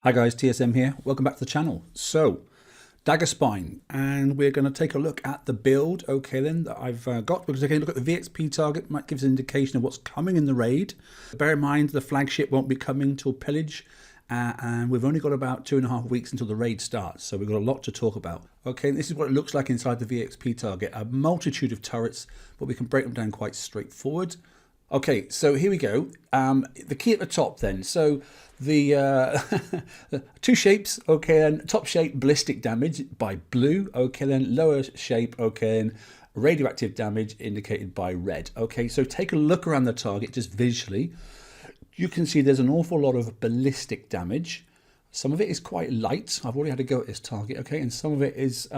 Hi guys, TSM here. Welcome back to the channel. So, Daggerspine, and we're going to take a look at the build, okay then, that I've got. We're going to look at the VXP target, might give us an indication of what's coming in the raid. Bear in mind, the flagship won't be coming till pillage, and we've only got about 2.5 weeks until the raid starts, so we've got a lot to talk about. Okay, this is what it looks like inside the VXP target. A multitude of turrets, but we can break them down quite straightforward. Okay, so here we go. The key at the top then. So the two shapes, okay, and top shape ballistic damage by blue, okay, then lower shape, okay, and radioactive damage indicated by red. Okay, so take a look around the target just visually. You can see there's an awful lot of ballistic damage. Some of it is quite light. I've already had a go at this target, okay, and some of it is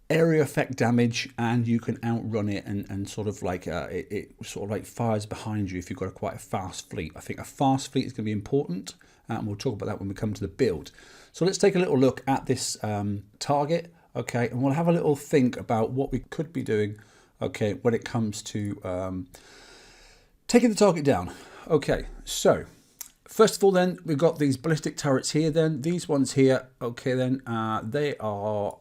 area effect damage, and you can outrun it and sort of like it sort of like fires behind you if you've got quite a fast fleet. I think a fast fleet is going to be important, and we'll talk about that when we come to the build. So let's take a little look at this target, okay, and we'll have a little think about what we could be doing, okay, when it comes to taking the target down. Okay, so first of all then, we've got these ballistic turrets here then. These ones here, okay then, they are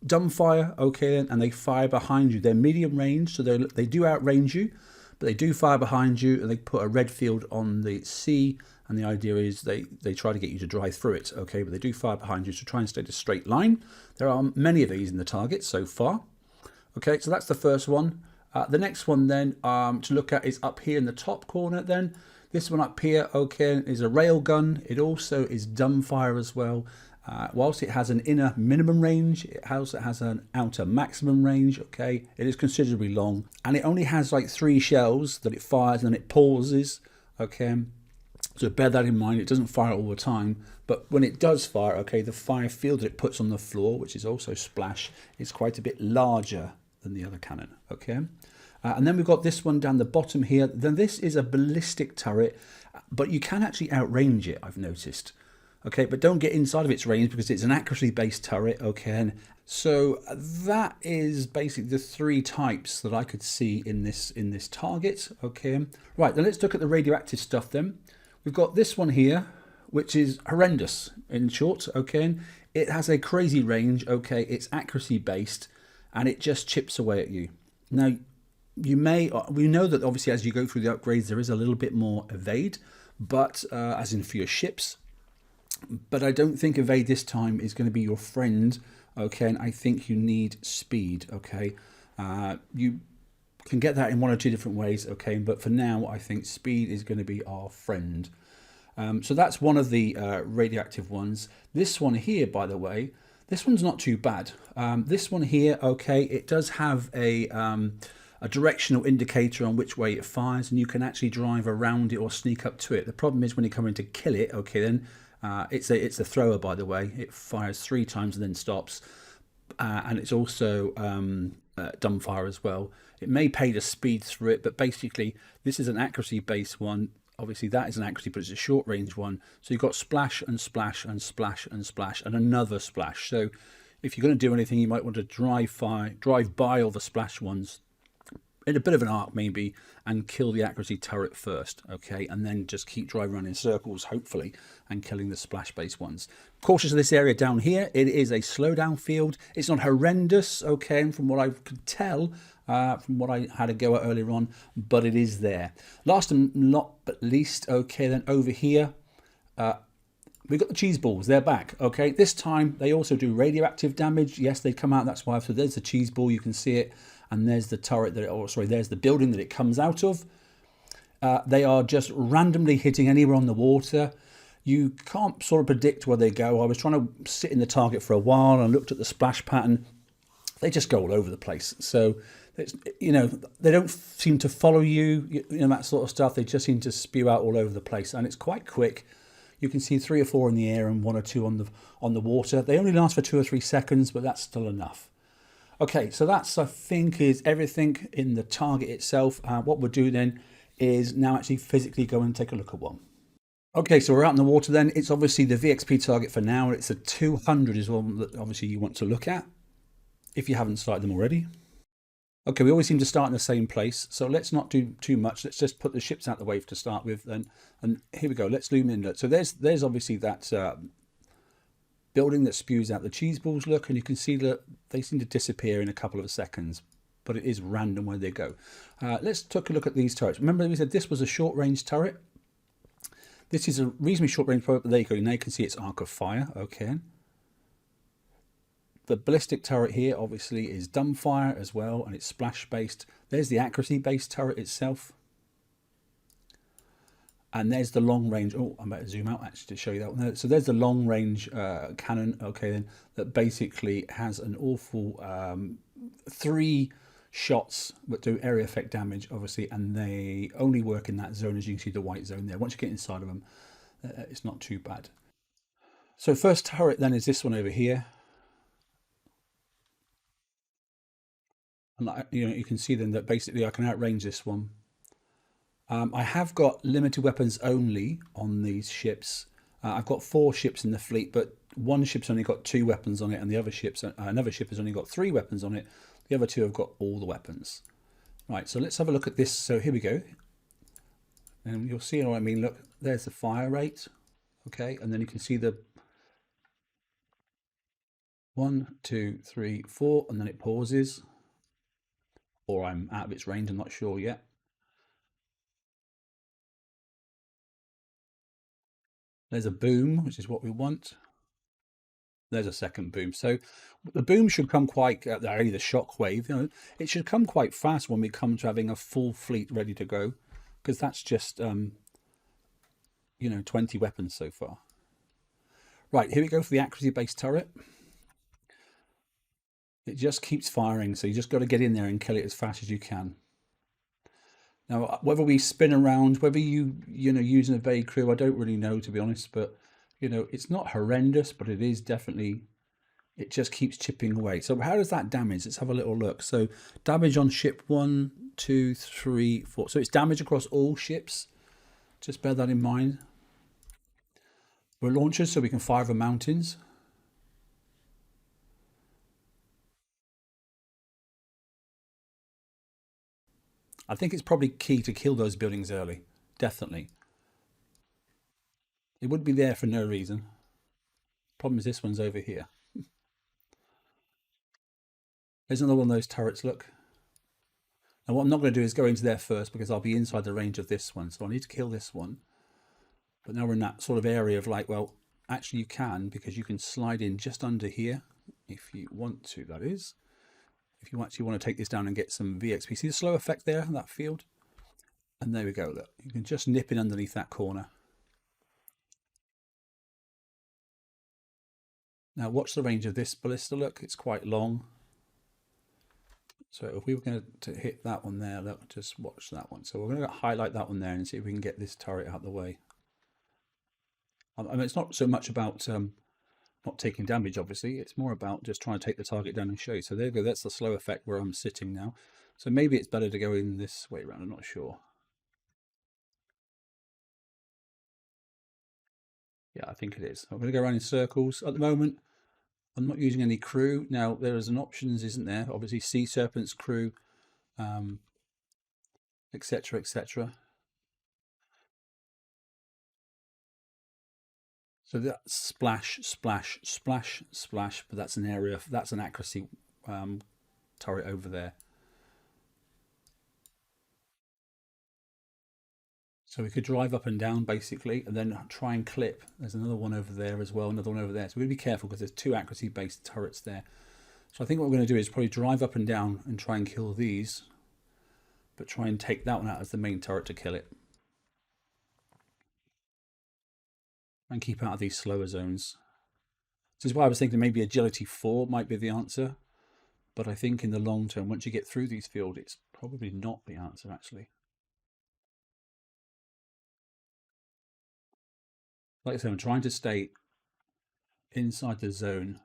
dumbfire, okay then, and they fire behind you. They're medium range, so they do outrange you, but they do fire behind you, and they put a red field on the C, and the idea is they try to get you to drive through it, okay, but they do fire behind you, so try and stay in a straight line. There are many of these in the target so far. Okay, so that's the first one. The next one then to look at is up here in the top corner then. This one up here, okay, is a railgun. It also is dumbfire as well. Whilst it has an inner minimum range, it also has an outer maximum range, okay. It is considerably long, and it only has like 3 shells that it fires and then it pauses, okay. So bear that in mind. It doesn't fire all the time, but when it does fire, okay, the fire field that it puts on the floor, which is also splash, is quite a bit larger than the other cannon, okay. And then we've got this one down the bottom here. Then this is a ballistic turret, but you can actually outrange it, I've noticed. Okay, but don't get inside of its range because it's an accuracy-based turret, okay. And so that is basically the 3 types that I could see in this target, okay. Right, then let's look at the radioactive stuff then. We've got this one here, which is horrendous in short, okay. It has a crazy range, okay. It's accuracy-based, and it just chips away at you. Now, we know that obviously as you go through the upgrades there is a little bit more evade, but as in for your ships, but I don't think evade this time is going to be your friend, okay. And I think you need speed, okay. You can get that in 1 or 2 different ways, okay, but for now I think speed is going to be our friend. So that's one of the radioactive ones. This one here, by the way, this one's not too bad. This one here, okay, it does have a directional indicator on which way it fires, and you can actually drive around it or sneak up to it. The problem is when you come in to kill it, okay, then it's a thrower, by the way. It fires 3 times and then stops, and it's also dumbfire as well. It may pay to speed through it, but basically this is an accuracy based one. Obviously that is an accuracy, but it's a short range one. So you've got splash and splash and splash and splash and another splash. So if you're going to do anything, you might want to drive by all the splash ones in a bit of an arc maybe, and kill the accuracy turret first, okay, and then just keep driving around in circles, hopefully, and killing the splash based ones. Cautious of this area down here. It is a slowdown field. It's not horrendous, okay, and from what I could tell, from what I had a go at earlier on, but it is there. Last and not but least, okay, then over here, we've got the cheese balls. They're back, okay. This time they also do radioactive damage. Yes, they come out, that's why. So there's the cheese ball, you can see it, and there's the turret there's the building that it comes out of. They are just randomly hitting anywhere on the water. You can't sort of predict where they go. I was trying to sit in the target for a while and looked at the splash pattern. They just go all over the place. So it's, you know, they don't seem to follow you, you know, that sort of stuff. They just seem to spew out all over the place, and it's quite quick. You can see 3 or 4 in the air and 1 or 2 on the water. They only last for 2 or 3 seconds, but that's still enough. Okay, so that's, I think, is everything in the target itself. What we'll do then is now actually physically go and take a look at one. Okay, so we're out in the water then. It's obviously the VXP target for now. It's a 200 is one that obviously you want to look at if you haven't started them already. Okay, we always seem to start in the same place, so let's not do too much. Let's just put the ships out the way to start with then. And here we go, let's zoom in. So there's obviously that building that spews out the cheese balls, look, and you can see that they seem to disappear in a couple of seconds, but it is random where they go. Let's take a look at these turrets. Remember we said this was a short range turret. This is a reasonably short range turret, but there you go. Now you can see its arc of fire. Okay. The ballistic turret here obviously is dumbfire as well, and it's splash based. There's the accuracy based turret itself. And there's the long range. Oh, I'm about to zoom out actually to show you that one. So there's the long range cannon. Okay, then that basically has an awful 3 shots that do area effect damage, obviously, and they only work in that zone, as you can see the white zone there. Once you get inside of them, it's not too bad. So first turret then is this one over here. And you can see then that basically I can outrange this one. I have got limited weapons only on these ships. I've got 4 ships in the fleet, but one ship's only got 2 weapons on it, and the other another ship has only got 3 weapons on it. The other 2 have got all the weapons. Right, so let's have a look at this. So here we go. And you'll see what I mean. Look, there's the fire rate. Okay, and then you can see the 1, 2, 3, 4, and then it pauses. Or I'm out of its range, I'm not sure yet. There's a boom, which is what we want. There's a second boom. So the boom should come quite, the shockwave, it should come quite fast when we come to having a full fleet ready to go, because that's just, 20 weapons so far. Right, here we go for the accuracy-based turret. It just keeps firing, so you just got to get in there and kill it as fast as you can. Now, whether we spin around, whether use an evade crew, I don't really know, to be honest, but it's not horrendous, but it is definitely, it just keeps chipping away. So how does that damage? Let's have a little look. So damage on ship 1, 2, 3, 4. So it's damage across all ships. Just bear that in mind. We're launchers, so we can fire over mountains. I think it's probably key to kill those buildings early. Definitely. It wouldn't be there for no reason. Problem is this one's over here. There's another one of those turrets, look. And what I'm not going to do is go into there first, because I'll be inside the range of this one. So I need to kill this one. But now we're in that sort of area of like, well, actually you can, because you can slide in just under here, if you want to, that is. If you actually want to take this down and get some VXP. See the slow effect there in that field? And there we go, look. You can just nip in underneath that corner. Now watch the range of this ballista, look, it's quite long. So if we were going to hit that one there, look, just watch that one. So we're going to highlight that one there and see if we can get this turret out of the way. I mean, it's not so much about not taking damage, obviously. It's more about just trying to take the target down and show you. So there you go, that's the slow effect where I'm sitting now. So maybe it's better to go in this way around, I'm not sure. Yeah, I think it is. I'm going to go around in circles. At the moment, I'm not using any crew. Now, there is an options, isn't there? Obviously, Sea Serpent's crew, etc., etc. So that's splash, splash, splash, splash, but that's an area, that's an accuracy turret over there. So we could drive up and down basically, and then try and clip. There's another one over there as well, another one over there. So we're going to be careful because there's 2 accuracy-based turrets there. So I think what we're going to do is probably drive up and down and try and kill these, but try and take that one out as the main turret to kill it. And keep out of these slower zones. This is why I was thinking maybe agility 4 might be the answer. But I think in the long term, once you get through these fields, it's probably not the answer actually. Like I said, I'm trying to stay inside the zone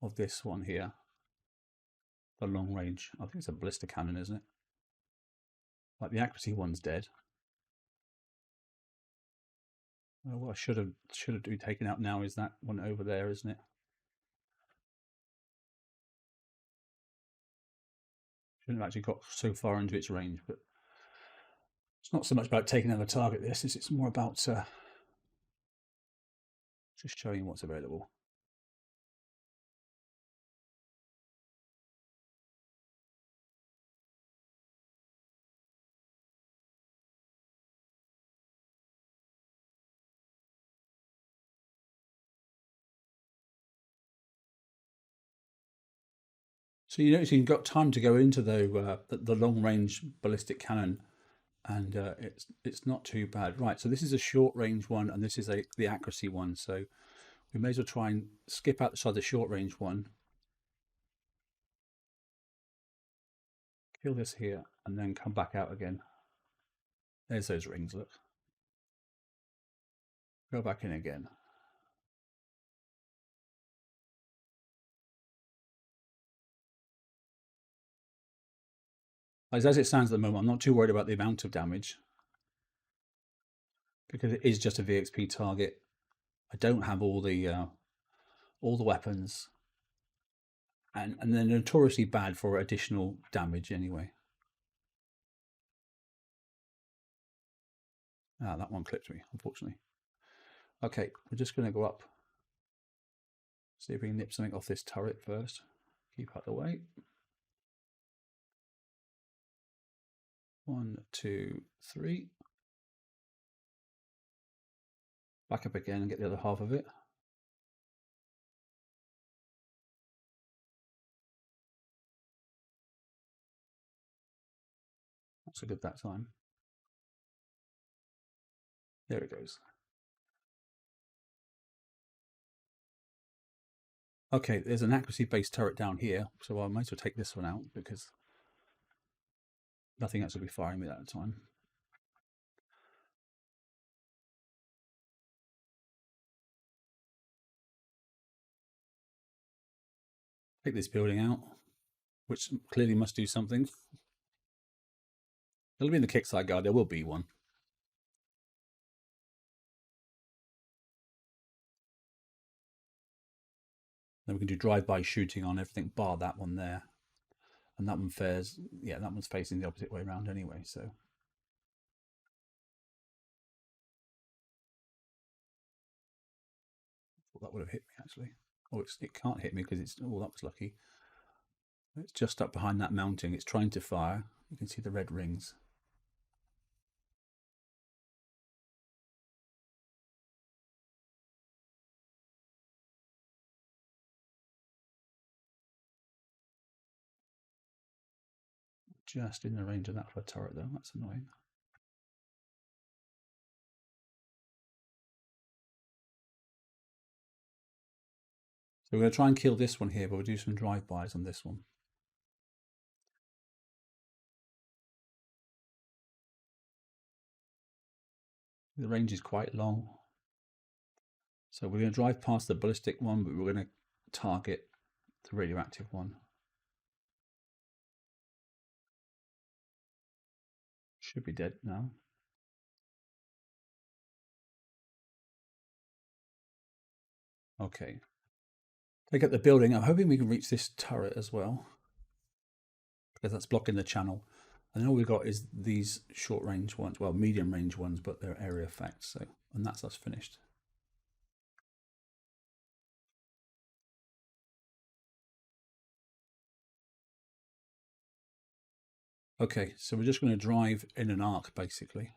of this one here. The long range. I think it's a ballista cannon, isn't it? Like the accuracy one's dead. What I should have been taken out now is that one over there, isn't it? Shouldn't have actually got so far into its range, but it's not so much about taking out a target. It's more about Just showing what's available. So you notice you've got time to go into the long range ballistic cannon, and it's not too bad. Right, so this is a short range one, and this is the accuracy one. So we may as well try and skip outside the short range one, kill this here, and then come back out again. There's those rings, look. Go back in again. As it stands at the moment, I'm not too worried about the amount of damage, because it is just a VXP target. I don't have all the weapons, and they're notoriously bad for additional damage anyway. Ah, that one clipped me, unfortunately. Okay, we're just going to go up. See if we can nip something off this turret first. Keep out of the way. 1, 2, 3. Back up again and get the other half of it. That's a good that time. There it goes. Okay, there's an accuracy-based turret down here, so I might as well take this one out because nothing else will be firing me at that time. Take this building out, which clearly must do something. There'll be in the kickside guard, there will be one. Then we can do drive-by shooting on everything bar that one there. And that one fares, yeah, that one's facing the opposite way around anyway, so. Well, that would have hit me actually. Oh, it can't hit me because it's, oh, that was lucky. It's just up behind that mounting. It's trying to fire. You can see the red rings. Just in the range of that for a turret though, that's annoying. So we're going to try and kill this one here, but we'll do some drive-bys on this one. The range is quite long. So we're going to drive past the ballistic one, but we're going to target the radioactive one. Should be dead now. Okay. Take up the building. I'm hoping we can reach this turret as well, because that's blocking the channel. And all we've got is these short range ones, well, medium range ones, but they're area effects. So, and that's us finished. Okay, so we're just going to drive in an arc, basically.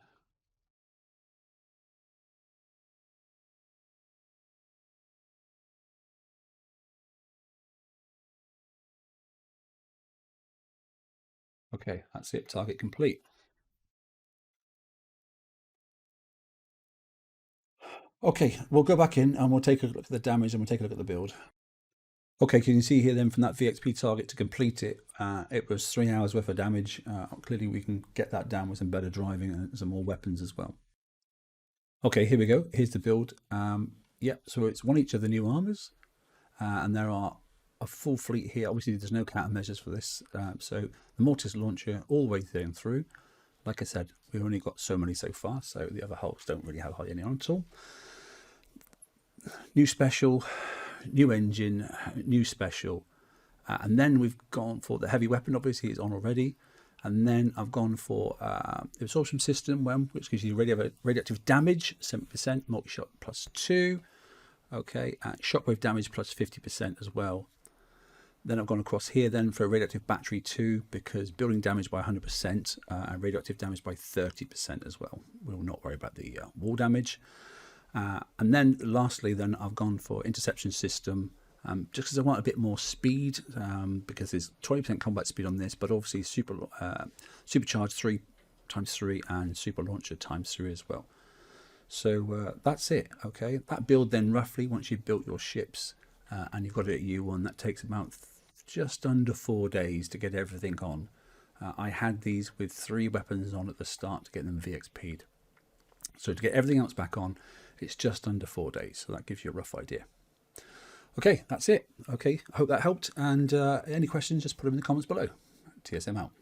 Okay, that's it, target complete. Okay, we'll go back in and we'll take a look at the damage and we'll take a look at the build. Okay, you can see here then from that VXP target to complete it, it was 3 hours worth of damage. Clearly we can get that down with some better driving and some more weapons as well. Okay, here we go. Here's the build. Yeah, so it's one each of the new armors, and there are a full fleet here. Obviously, there's no countermeasures for this. So the mortis launcher all the way through. Like I said, we've only got so many so far, so the other hulks don't really have hardly any on at all. New special, new engine, new special, and then we've gone for the heavy weapon. Obviously, it's on already. And then I've gone for the absorption system, which gives you radioactive damage, 7%, multi-shot +2. okay, shockwave damage plus 50% as well. Then I've gone across here then for a radioactive battery 2, because building damage by 100% and radioactive damage by 30% as well. We'll not worry about the wall damage. And then lastly, then I've gone for interception system, just because I want a bit more speed, because there's 20% combat speed on this, but obviously supercharged 3x3 and super launcher ×3 as well. So that's it. Okay, that build then roughly, once you've built your ships and you've got it at U1, that takes about just under 4 days to get everything on. I had these with 3 weapons on at the start to get them VXP'd. So to get everything else back on, it's just under 4 days. So that gives you a rough idea. Okay, that's it. Okay, I hope that helped. And any questions, just put them in the comments below. TSM out.